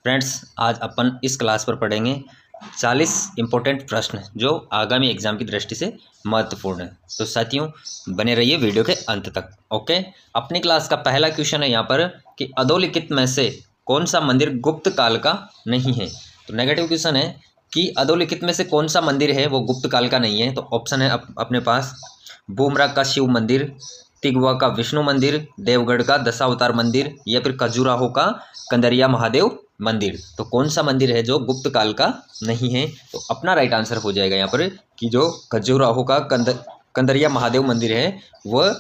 Friends, आज अपन इस class पर पढ़ेंगे 40 इम्पोर्टेंट प्रश्न जो आगामी एग्जाम की दृष्टि से महत्वपूर्ण है। तो साथियों, बने रहिए वीडियो के अंत तक। ओके, अपनी क्लास का पहला क्वेश्चन है यहाँ पर कि अधोलिखित में से कौन सा मंदिर गुप्त काल का नहीं है। तो नेगेटिव क्वेश्चन है कि अधोलिखित में से कौन सा मंदिर है वो गुप्त काल का नहीं है। तो ऑप्शन है अपने पास बुमरा का शिव मंदिर, तिगवा का विष्णु मंदिर, देवगढ़ का दशावतार मंदिर, या फिर खजुराहो का कंदरिया महादेव मंदिर। तो कौन सा मंदिर है जो गुप्त काल का नहीं है। तो अपना राइट आंसर हो जाएगा यहाँ पर कि जो खजुराहो का कंदरिया महादेव मंदिर है वह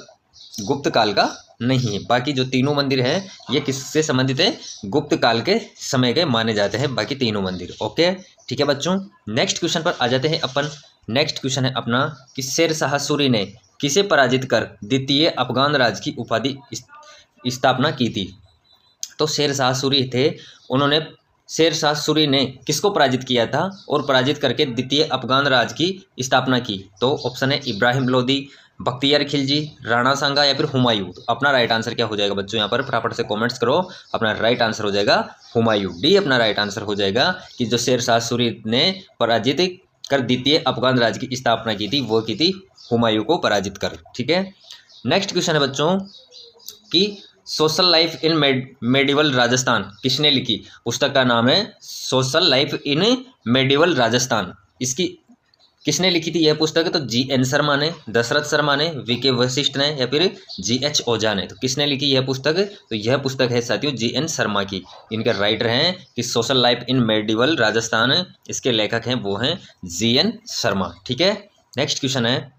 गुप्त काल का नहीं है। बाकी जो तीनों मंदिर हैं ये किससे संबंधित है, गुप्त काल के समय के माने जाते हैं बाकी तीनों मंदिर। ओके, ठीक है बच्चों, नेक्स्ट क्वेश्चन पर आ जाते हैं अपन। नेक्स्ट क्वेश्चन है अपना कि शेर शाह सूरी ने किसे पराजित कर द्वितीय अफगान राज की उपाधि स्थापना की थी। तो शेर शाह सूरी थे, उन्होंने शेर शाह सूरी ने किसको पराजित किया था और पराजित करके द्वितीय अफगान राज की स्थापना की। तो ऑप्शन है इब्राहिम लोदी, बख्तियार खिलजी, राणा सांगा या फिर हुमायूं। तो अपना राइट आंसर क्या हो जाएगा बच्चों, यहाँ पर फटाफट से कमेंट्स करो। अपना राइट आंसर हो जाएगा हुमायूं, डी अपना राइट आंसर हो जाएगा कि जो शेर शाह सूरी ने पराजित कर द्वितीय अफगान राज की स्थापना की थी वो की थी हुमायूं को पराजित कर। ठीक है, नेक्स्ट क्वेश्चन है बच्चों कि social life in medieval Rajasthan किसने लिखी। पुस्तक का नाम है social life in medieval Rajasthan. इसकी किसने लिखी थी यह पुस्तक। तो जी.एन. शर्मा ने, दशरथ शर्मा ने, वी.के. वशिष्ठ ने या फिर जी.एच. ओझा ने। तो किसने लिखी यह पुस्तक। तो यह पुस्तक है साथियों जी.एन. शर्मा की। इनके राइटर हैं कि social life in medieval Rajasthan, इसके लेखक हैं वो हैं जी.एन. शर्मा। ठीक है, नेक्स्ट क्वेश्चन है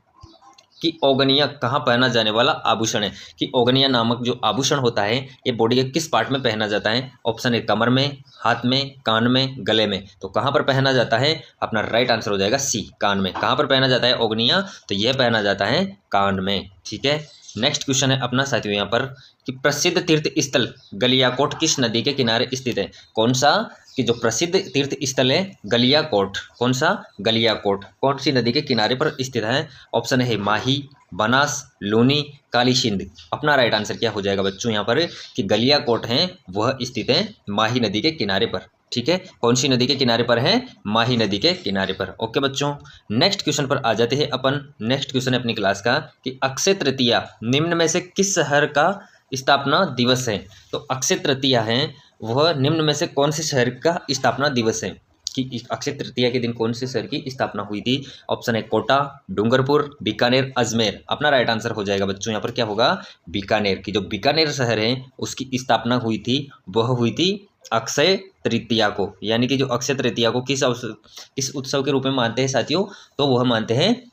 कि ओगनिया कहाँ पहना जाने वाला आभूषण है। कि ओगनिया नामक जो आभूषण होता है ये बॉडी के किस पार्ट में पहना जाता है। ऑप्शन है कमर में, हाथ में, कान में, गले में। तो कहाँ पर पहना जाता है, अपना राइट आंसर हो जाएगा सी, कान में। कहाँ पर पहना जाता है ओगनिया, तो यह पहना जाता है कान में। ठीक है, नेक्स्ट क्वेश्चन है अपना साथियों यहाँ पर कि प्रसिद्ध तीर्थ स्थल गलियाकोट किस नदी के किनारे स्थित है। कौन सा, कि जो प्रसिद्ध तीर्थ स्थल है गलियाकोट, कौन सा, गलियाकोट कौन सी नदी के किनारे पर स्थित है। ऑप्शन है माही, बनास, लूनी, काली सिंध। अपना राइट आंसर क्या हो जाएगा बच्चों यहाँ पर कि गलियाकोट है वह स्थित है माही नदी के किनारे पर। ठीक है, कौन सी नदी के किनारे पर है, माही नदी के किनारे पर। ओके बच्चों, नेक्स्ट क्वेश्चन पर आ जाते हैं अपन। नेक्स्ट क्वेश्चन है अपनी क्लास का कि अक्षय तृतीया निम्न में से किस शहर का स्थापना दिवस है। तो अक्षय तृतीया है वह निम्न में से कौन से शहर का स्थापना दिवस है। कि अक्षय तृतीया के दिन कौन से शहर की स्थापना हुई थी। ऑप्शन है कोटा, डूंगरपुर, बीकानेर, अजमेर। अपना राइट आंसर हो जाएगा बच्चों यहाँ पर क्या होगा, बीकानेर। की जो बीकानेर शहर है उसकी स्थापना हुई थी वह हुई थी अक्षय तृतीया को। यानी कि जो अक्षय तृतीया को किस उत्सव के रूप में मानते हैं साथियों, तो वह मानते हैं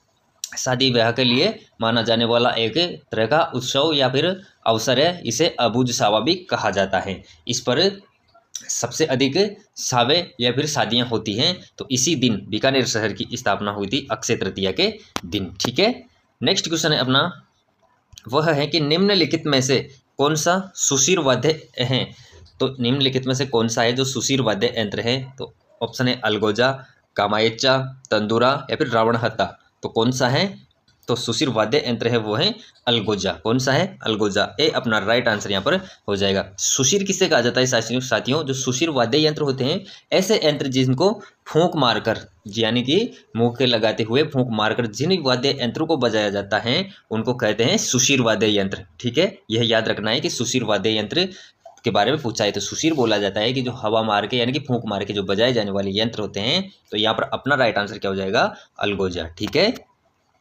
शादी ब्याह के लिए माना जाने वाला एक तरह का उत्सव या फिर अवसर है। इसे अबूझ सावा भी कहा जाता है। इस पर सबसे अधिक सावे या फिर शादियां होती हैं। तो इसी दिन बीकानेर शहर की स्थापना हुई थी अक्षय तृतीया के दिन। ठीक है, नेक्स्ट क्वेश्चन है अपना वह है कि निम्नलिखित में से कौन सा सुशिर वाद्य है। तो निम्नलिखित में से कौन सा है जो सुशिर वाद्य यंत्र है। तो ऑप्शन है अलगोजा, कामायचा, तंदूरा या फिर रावणहत्ता। तो कौन सा है, तो सुशिर वाद्य यंत्र है वो है अलगोजा। कौन सा है, अलगोजा। ए अपना राइट आंसर यहाँ पर हो जाएगा। सुशिर किससे कहा जाता है साथियों, जो सुशिर वाद्य यंत्र होते हैं ऐसे यंत्र जिनको फूंक मारकर, यानी कि मुंह के लगाते हुए फूंक मारकर जिन वाद्य यंत्रों को बजाया जाता है उनको कहते हैं सुशिर वाद्य यंत्र। ठीक है, यह याद रखना है कि सुशिर वाद्य यंत्र के बारे में पूछा है तो सुशिर बोला जाता है कि जो हवा मार के यानी कि फूंक मार के जो बजाए जाने वाले यंत्र होते हैं। तो यहाँ पर अपना राइट आंसर क्या हो जाएगा, अलगोजा। ठीक है,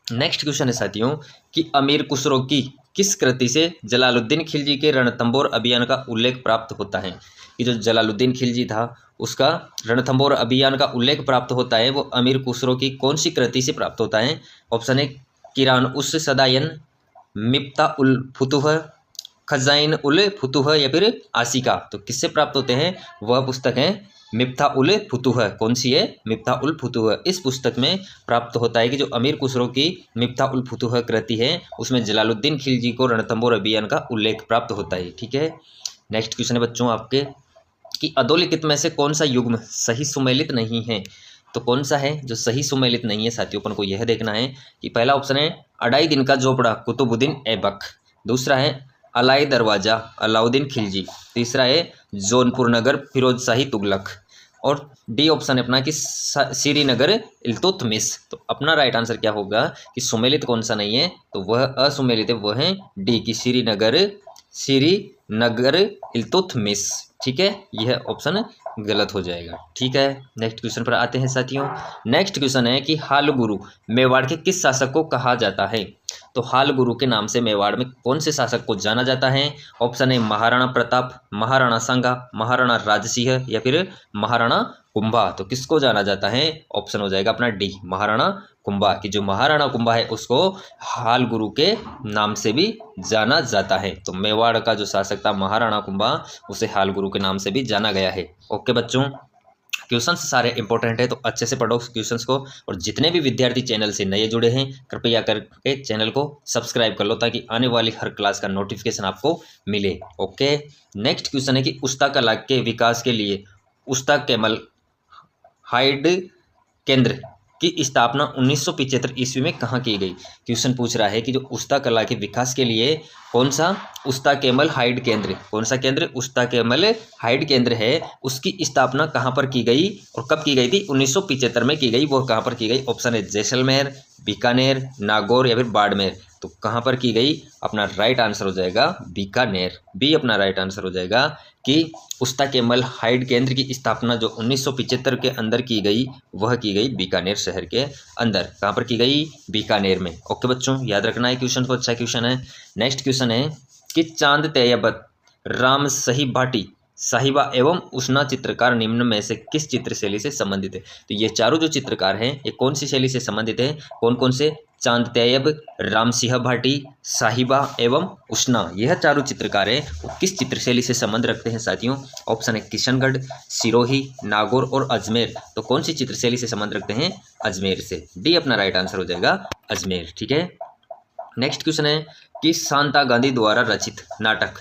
नेक्स्ट क्वेश्चन है साथियों कि अमीर खुसरो की किस कृति से जलालुद्दीन खिलजी के रणथंबोर अभियान का उल्लेख प्राप्त होता है। कि जो जलालुद्दीन खिलजी था उसका रणथंबोर अभियान का उल्लेख प्राप्त होता है वो अमीर खुसरो की कौन सी कृति से प्राप्त होता है। ऑप्शन है किरान उस सदायन, मिफ्ता उल फुतुह, खजाइन उल फुतुह या फिर आसिका। तो किससे प्राप्त होते हैं, वह पुस्तक है मिफ्ता उल फुतुह। कौन सी है, मिफ्ता उल फुतुह। इस पुस्तक में प्राप्त होता है कि जो अमीर खुसरो की मिफ्ता उल फुतुह कृति है उसमें जलालुद्दीन खिलजी को रणथंबोर अभियान का उल्लेख प्राप्त होता है। ठीक है, नेक्स्ट क्वेश्चन है बच्चों आपके कि अधोलिखित में से कौन सा युग्म सही सुमेलित नहीं है। तो कौन सा है जो सही सुमेलित नहीं है साथियों, अपन को यह देखना है कि पहला ऑप्शन है अढ़ाई दिन का झोपड़ा कुतुबुद्दीन ऐबक, दूसरा है अलाई दरवाज़ा अलाउद्दीन खिलजी। तीसरा है जौनपुर नगर फिरोजशाही तुगलक। और डी ऑप्शन है अपना कि श्रीनगर इल्तुतमिश। तो अपना राइट आंसर क्या होगा कि सुमेलित कौन सा नहीं है, तो वह असुमेलित है, वह है डी की श्रीनगर इल्तुतमिश। ठीक है, यह ऑप्शन गलत हो जाएगा। ठीक है, नेक्स्ट क्वेश्चन पर आते हैं साथियों। नेक्स्ट क्वेश्चन है कि हाल गुरु मेवाड़ के किस शासक को कहा जाता है। तो हाल गुरु के नाम से मेवाड़ में कौन से शासक को जाना जाता है। ऑप्शन है महाराणा प्रताप, महाराणा सांगा, महाराणा राजसिंह या फिर महाराणा कुंभा। तो किसको जाना जाता है, ऑप्शन हो जाएगा अपना डी महाराणा कुंभा। कि जो महाराणा कुंभा है उसको हाल गुरु के नाम से भी जाना जाता है। तो मेवाड़ का जो शासक था महाराणा कुंभा, उसे हाल गुरु के नाम से भी जाना गया है। ओके बच्चों, क्वेश्चंस सारे इंपॉर्टेंट है, तो अच्छे से पढ़ो क्वेश्चंस को। और जितने भी विद्यार्थी चैनल से नए जुड़े हैं कृपया करके चैनल को सब्सक्राइब कर लो, ताकि आने वाली हर क्लास का नोटिफिकेशन आपको मिले। ओके, नेक्स्ट क्वेश्चन है कि उस्ता कला के विकास के लिए उस्ता केमल हाइड केंद्र की स्थापना 1975 ईस्वी में कहाँ की गई। क्वेश्चन पूछ रहा है कि जो उस्ता कला के विकास के लिए कौन सा उस्ता केमल हाइड केंद्र, कौन सा केंद्र उस्ता केमल हाइड केंद्र है, उसकी स्थापना कहाँ पर की गई और कब की गई थी। 1975 में की गई। वो कहाँ पर की गई, ऑप्शन है जैसलमेर, बीकानेर, नागौर या फिर बाड़मेर। तो कहाँ पर की गई, अपना राइट आंसर हो जाएगा बीकानेर। बी अपना राइट आंसर हो जाएगा कि उस्ता केमल हाइड केंद्र की स्थापना जो 1975 के अंदर की गई, वह की गई बीकानेर शहर के अंदर। कहाँ पर की गई, बीकानेर में। ओके बच्चों, याद रखना है क्वेश्चन को, अच्छा क्वेश्चन है। नेक्स्ट क्वेश्चन है कि चांद तैयबत, राम सही भाटी, साहिबा एवं उष्णा चित्रकार निम्न में से किस चित्र शैली से संबंधित है। तो ये चारों जो चित्रकार हैं ये कौन सी शैली से संबंधित है, कौन कौन से, चांद तैयब, राम सिंह भाटी, साहिबा एवं उष्णा। यह चारों चित्रकार है वो किस चित्र शैली से संबंध रखते हैं साथियों। ऑप्शन है किशनगढ़, सिरोही, नागौर और अजमेर। तो कौन सी चित्र शैली से संबंध रखते हैं, अजमेर से। डी अपना राइट आंसर हो जाएगा अजमेर। ठीक है, नेक्स्ट क्वेश्चन है कि शांता गांधी द्वारा रचित नाटक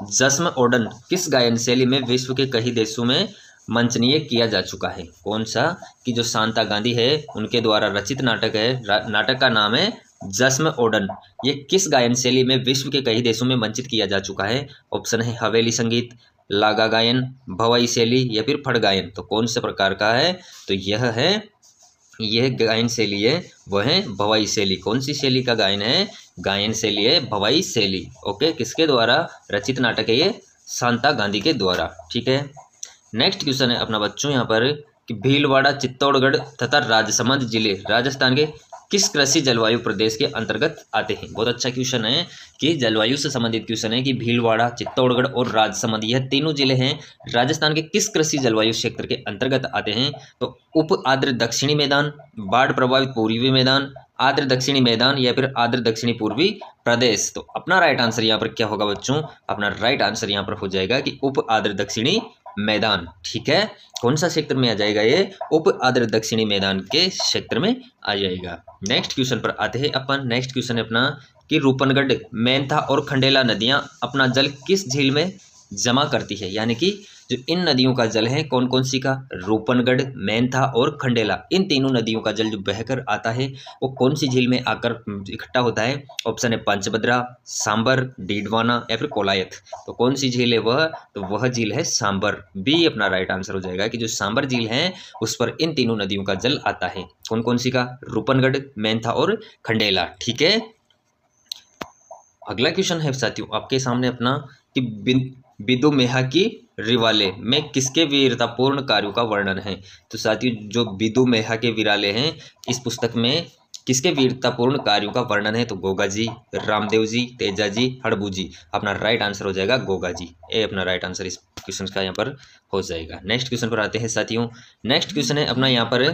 जश्न ओडन किस गायन शैली में विश्व के कई देशों में मंचनीय किया जा चुका है। कौन सा, कि जो शांता गांधी है उनके द्वारा रचित नाटक है, नाटक का नाम है जश्न ओडन। ये किस गायन शैली में विश्व के कई देशों में मंचित किया जा चुका है। ऑप्शन है हवेली संगीत, लागा गायन, भवाई शैली या फिर फड़ गायन। तो कौन से प्रकार का है, तो यह गायन शैली है वह है भवाई शैली। कौन सी शैली का गायन है, गायन शैली है भवाई शैली। ओके, किसके द्वारा रचित नाटक है ये, शांता गांधी के द्वारा। ठीक है, नेक्स्ट क्वेश्चन है अपना बच्चों यहाँ पर कि भीलवाड़ा, चित्तौड़गढ़ तथा राजसमंद जिले राजस्थान के किस कृषि जलवायु प्रदेश के अंतर्गत आते हैं। बहुत अच्छा क्वेश्चन है कि जलवायु से संबंधित क्वेश्चन है कि भीलवाड़ा, चित्तौड़गढ़ और राजसमंद यह तीनों जिले हैं राजस्थान के किस कृषि जलवायु क्षेत्र के अंतर्गत आते हैं। तो उप आर्द्र दक्षिणी मैदान, बाढ़ प्रभावित पूर्वी मैदान, आर्द्र दक्षिणी मैदान या फिर आर्द्र दक्षिणी पूर्वी प्रदेश। तो अपना राइट आंसर यहाँ पर क्या होगा बच्चों, अपना राइट आंसर यहाँ पर हो जाएगा कि उप आर्द्र दक्षिणी मैदान। ठीक है, कौन सा क्षेत्र में आ जाएगा, ये उप आर्द्र दक्षिणी मैदान के क्षेत्र में आ जाएगा। नेक्स्ट क्वेश्चन पर आते हैं अपन। नेक्स्ट क्वेश्चन है अपना कि रूपनगढ़, मेंथा और खंडेला नदियां अपना जल किस झील में जमा करती है। यानी कि जो इन नदियों का जल है कौन कौन सी का, रूपनगढ़, मेंथा और खंडेला, इन तीनों नदियों का जल जो बहकर आता है वो कौन सी झील में आकर इकट्ठा होता है। ऑप्शन है पंचभद्रा, सांबर, डीडवाना या फिर कोलायत। तो कौन सी झील है वह, तो वह झील है सांबर। बी अपना राइट आंसर हो जाएगा कि जो सांबर झील है उस पर इन तीनों नदियों का जल आता है। कौन कौन सी का, रूपनगढ़, मेंथा और खंडेला। ठीक है, अगला क्वेश्चन है साथियों आपके सामने अपना कि बिदु मेहा की रिवाले में किसके वीरतापूर्ण कार्यों का वर्णन है। तो साथियों जो बिदु मेहा के विराले हैं इस पुस्तक में किसके वीरतापूर्ण कार्यों का वर्णन है, तो गोगा जी, रामदेव जी, तेजा जी, हड़बू जी। अपना राइट आंसर हो जाएगा गोगा जी। ए अपना राइट आंसर इस क्वेश्चन का यहाँ पर हो जाएगा। नेक्स्ट क्वेश्चन पर आते हैं साथियों। नेक्स्ट क्वेश्चन है अपना यहाँ पर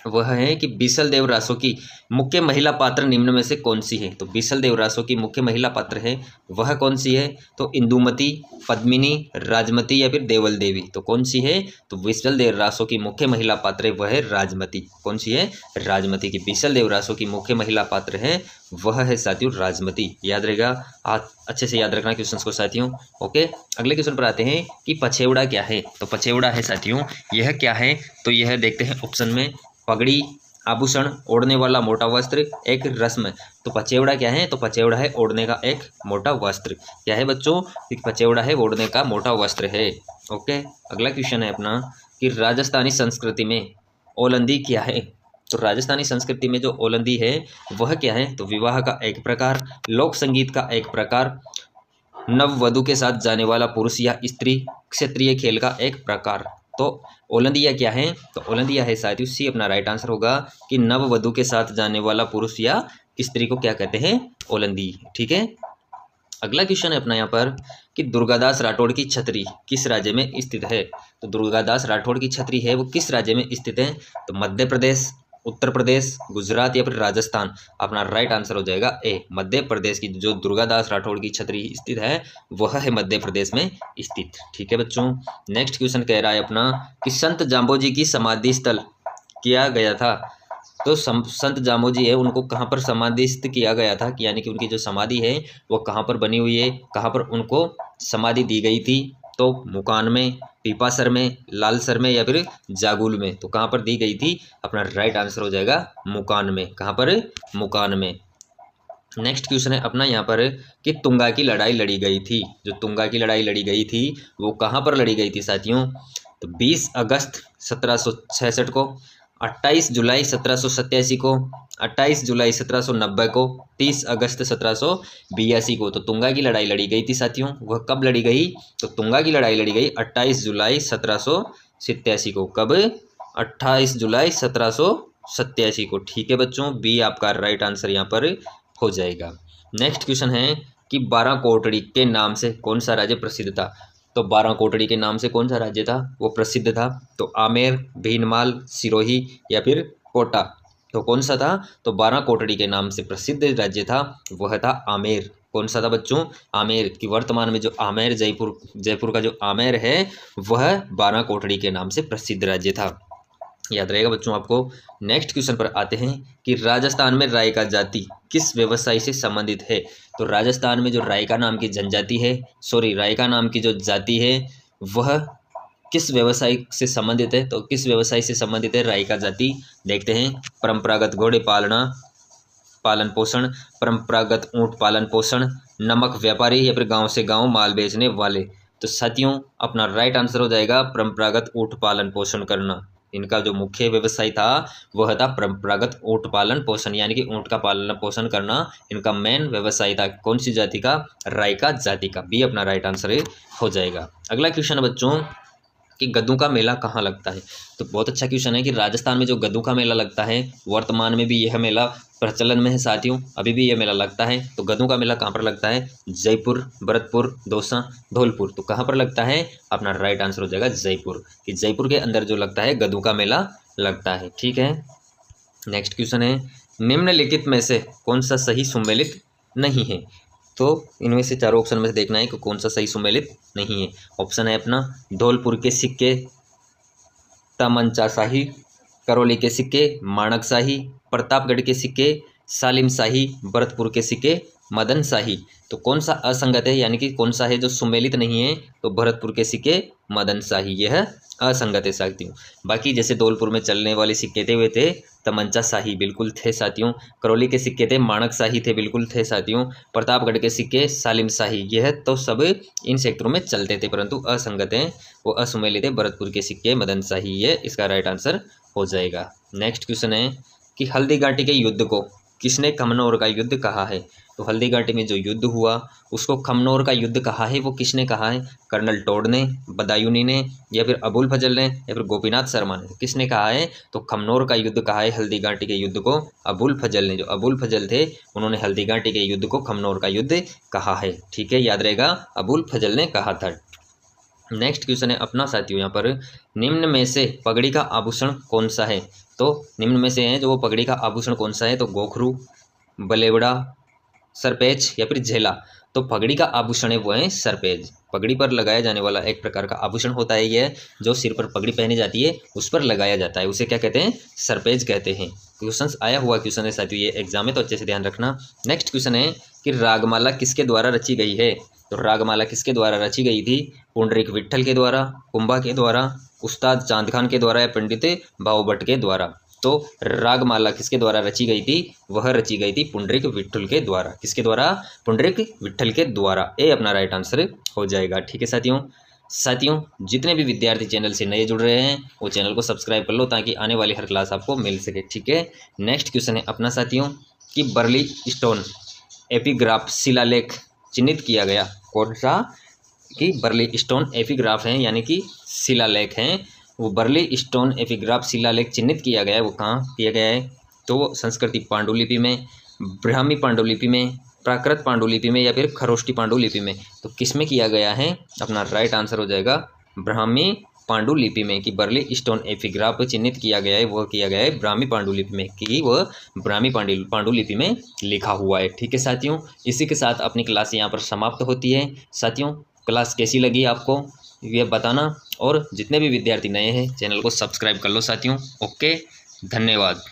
वह है कि बीसल देव रासो की मुख्य महिला पात्र निम्न में से कौन सी है। तो बीसल देव रासो की मुख्य महिला पात्र है वह कौन सी है, तो इंदुमती, पद्मिनी, राजमती या फिर देवल देवी। तो कौन सी है, तो बीसल देव रासो की मुख्य महिला पात्र है वह है राजमती। कौन सी है, राजमती की बीसल देव रासो की मुख्य महिला पात्र है वह है साथियों राजमती। याद रहेगा, अच्छे से याद रखना क्वेश्चन को साथियों। ओके, अगले क्वेश्चन पर आते हैं कि पछेवड़ा क्या है। तो पछेवड़ा है साथियों यह क्या है, तो यह देखते हैं ऑप्शन में पगड़ी, आभूषण, ओढ़ने वाला मोटा वस्त्र, एक रस्म। तो पचेवड़ा क्या है? तो पचेवड़ा है ओढ़ने का एक मोटा वस्त्र। क्या है बच्चों? पचेवड़ा है ओढ़ने का मोटा वस्त्र है। ओके, अगला क्वेश्चन है अपना कि राजस्थानी संस्कृति में ओलंदी क्या है? तो राजस्थानी संस्कृति में जो ओलंदी है वह क्या है? तो विवाह का एक प्रकार, लोक संगीत का एक प्रकार, नववधु के साथ जाने वाला पुरुष या स्त्री, क्षेत्रीय खेल का एक प्रकार। तो ओलंदिया क्या है? तो ओलंदिया है साथियों, सी अपना राइट आंसर होगा कि नववधु के साथ जाने वाला पुरुष या स्त्री को क्या कहते हैं? ओलंदी। ठीक है, अगला क्वेश्चन है अपना यहाँ पर कि दुर्गादास राठौड़ की छतरी किस राज्य में स्थित है? तो दुर्गादास राठौड़ की छतरी है वो किस राज्य में स्थित है? तो मध्य प्रदेश, उत्तर प्रदेश, गुजरात या फिर राजस्थान। अपना राइट आंसर हो जाएगा ए, मध्य प्रदेश की जो दुर्गादास राठौड़ की छतरी स्थित है वह है मध्य प्रदेश में स्थित। ठीक है बच्चों, नेक्स्ट क्वेश्चन कह रहा है अपना कि संत जाम्बोजी की समाधि स्थल किया गया था। तो संत जाम्बोजी है उनको कहाँ पर समाधिस्थ किया गया था, यानी कि उनकी जो समाधि है वो कहाँ पर बनी हुई है, कहाँ पर उनको समाधि दी गई थी? तो मुकान में, पीपासर में, लालसर में या फिर जागुल में। तो कहाँ पर दी गई थी? अपना राइट आंसर हो जाएगा मुकान में। कहाँ पर? मुकान में। नेक्स्ट क्वेश्चन है अपना यहाँ पर कि तुंगा की लड़ाई लड़ी गई थी। जो तुंगा की लड़ाई लड़ी गई थी वो कहाँ पर लड़ी गई थी साथियों? तो 20 अगस्त 1766 को, 28 जुलाई 1787 को, 28 जुलाई 1790 को, 30 अगस्त 1782 को। तो तुंगा की लड़ाई लड़ी गई थी साथियों, वह कब लड़ी गई? तो तुंगा की लड़ाई लड़ी गई 28 जुलाई 1787 को। कब? 28 जुलाई 1787 को। ठीक है बच्चों, बी आपका राइट आंसर यहाँ पर हो जाएगा। नेक्स्ट क्वेश्चन है कि 12 कोटड़ी के नाम से कौन सा राज्य प्रसिद्ध था? तो 12 कोटड़ी के नाम से कौन सा राज्य था वो प्रसिद्ध था? तो आमेर, भीनमाल, सिरोही या फिर कोटा। तो कौन सा था? तो 12 कोटड़ी के नाम से प्रसिद्ध राज्य था वह था आमेर। कौन सा था बच्चों? आमेर। की वर्तमान में जो आमेर, जयपुर का जो आमेर है वह 12 कोटड़ी के नाम से प्रसिद्ध राज्य था। याद रहेगा बच्चों आपको। नेक्स्ट क्वेश्चन पर आते हैं कि राजस्थान में रायका जाति किस व्यवसाय से संबंधित है? तो राजस्थान में जो रायका नाम की जनजाति है, रायका नाम की जो जाति है वह किस व्यवसाय से संबंधित है? तो किस व्यवसाय से संबंधित है रायका जाति? देखते हैं। परंपरागत घोड़े पालन पोषण, परंपरागत ऊंट पालन पोषण, नमक व्यापारी या फिर गांव से गांव माल बेचने वाले। तो साथियों अपना राइट आंसर हो जाएगा परंपरागत ऊंट पालन पोषण करना। इनका जो मुख्य व्यवसाय था वह था परंपरागत ऊंट पालन पोषण, यानी कि ऊंट का पालन पोषण करना इनका मेन व्यवसाय था। कौन सी जाति का? रायका जाति का। बी अपना राइट आंसर हो जाएगा। अगला क्वेश्चन है बच्चों कि गद्दों का मेला कहाँ लगता है? तो बहुत अच्छा क्वेश्चन है कि राजस्थान में जो गद्दों का मेला लगता है वर्तमान में भी यह मेला प्रचलन में है साथियों, अभी भी यह मेला लगता है। तो गद्दों का मेला कहाँ पर लगता है? जयपुर, भरतपुर, दौसा, धौलपुर। तो कहाँ पर लगता है? अपना राइट आंसर हो जाएगा जयपुर। कि जयपुर के अंदर जो लगता है गद्दों का मेला लगता है। ठीक है, नेक्स्ट क्वेश्चन है निम्नलिखित में से कौन सा सही सुमेलित नहीं है? तो इनमें से चारों ऑप्शन में से देखना है कि कौन सा सही सुमेलित नहीं है। ऑप्शन है अपना धौलपुर के सिक्के तमंचा शाही, करौली के सिक्के माणक शाही, प्रतापगढ़ के सिक्के सालिम शाही, भरतपुर के सिक्के मदन शाही। तो कौन सा असंगत है, यानी कि कौन सा है जो सुमेलित नहीं है? तो भरतपुर के सिक्के मदन शाही, यह असंगत है साथियों। बाकी जैसे धौलपुर में चलने वाले सिक्के थे वे थे तमंचा शाही, बिल्कुल थे साथियों। करौली के सिक्के थे माणक शाही थे, बिल्कुल थे साथियों। प्रतापगढ़ के सिक्के सालिम शाही, यह तो सब इन सेक्टरों में चलते थे परंतु असंगत हैं, वो असुमेलित है। भरतपुर के सिक्के मदन शाही, ये इसका राइट आंसर हो जाएगा। नेक्स्ट क्वेश्चन है कि हल्दी घाटी के युद्ध को किसने खमनोर का युद्ध कहा है? तो हल्दी घाटी में जो युद्ध हुआ उसको खमनोर का युद्ध कहा है, वो किसने कहा है? कर्नल टोड ने, बदायूनी ने या फिर अबुल फजल ने या फिर गोपीनाथ शर्मा ने? किसने कहा है? तो खमनोर का युद्ध कहा है हल्दी घाटी के युद्ध को अबुल फजल ने। जो अबुल फजल थे उन्होंने हल्दी घाटी के युद्ध को खमनोर का युद्ध कहा है। ठीक है, याद रहेगा अबुल फजल ने कहा था। नेक्स्ट क्वेश्चन है अपना साथियों यहाँ पर निम्न में से पगड़ी का आभूषण कौन सा है? तो निम्न में से है जो वो पगड़ी का आभूषण कौन सा है? तो गोखरू, बलेवड़ा, सरपेज या फिर झेला। तो पगड़ी का आभूषण है वो है सरपेज। पगड़ी पर लगाया जाने वाला एक प्रकार का आभूषण होता है, यह जो सिर पर पगड़ी पहनी जाती है उस पर लगाया जाता है, उसे क्या कहते हैं? सरपेज कहते हैं। क्वेश्चन आया हुआ क्वेश्चन है साथियों, ये एग्जाम में तो अच्छे से ध्यान रखना। नेक्स्ट क्वेश्चन है कि रागमाला किसके द्वारा रची गई है? तो रागमाला किसके द्वारा रची गई थी? पुंडरीक विट्ठल के द्वारा, कुंभा के द्वारा, उस्ताद चांद खान के द्वारा या पंडित भाव भट्ट के द्वारा। तो रागमाला किसके द्वारा रची गई थी? वह रची गई थी पुंडरीक विट्ठल के द्वारा। किसके द्वारा? पुंडरीक विट्ठल के द्वारा। ए अपना राइट आंसर हो जाएगा। ठीक है साथियों, जितने भी विद्यार्थी चैनल से नए जुड़ रहे हैं वो चैनल को सब्सक्राइब कर लो ताकि आने वाली हर क्लास आपको मिल सके। ठीक है, नेक्स्ट क्वेश्चन है अपना साथियों कि बर्ली स्टोन एपिग्राफ शिलालेख चिन्हित किया गया। कौन सा? कि बर्ली स्टोन एपिग्राफ हैं यानी कि शिलालेख हैं, वो बर्ली स्टोन एपिग्राफ शिलालेख चिन्हित किया गया है। वो कहाँ किया गया है? तो वो संस्कृति पांडुलिपि में, ब्राह्मी पांडुलिपि में, प्राकृत पांडुलिपि में या फिर खरोष्टी पांडुलिपि में। तो किस में किया गया है? अपना राइट आंसर हो जाएगा ब्राह्मी पांडुलिपि में। कि बर्ली स्टोन एपिग्राफ चिन्हित किया गया है वह किया गया है ब्राह्मी पांडुलिपि में, कि वह ब्राह्मी पांडुलिपि में लिखा हुआ है। ठीक है साथियों, इसी के साथ अपनी क्लास यहाँ पर समाप्त होती है। साथियों, क्लास कैसी लगी आपको ये बताना, और जितने भी विद्यार्थी नए हैं चैनल को सब्सक्राइब कर लो साथियों। ओके, धन्यवाद।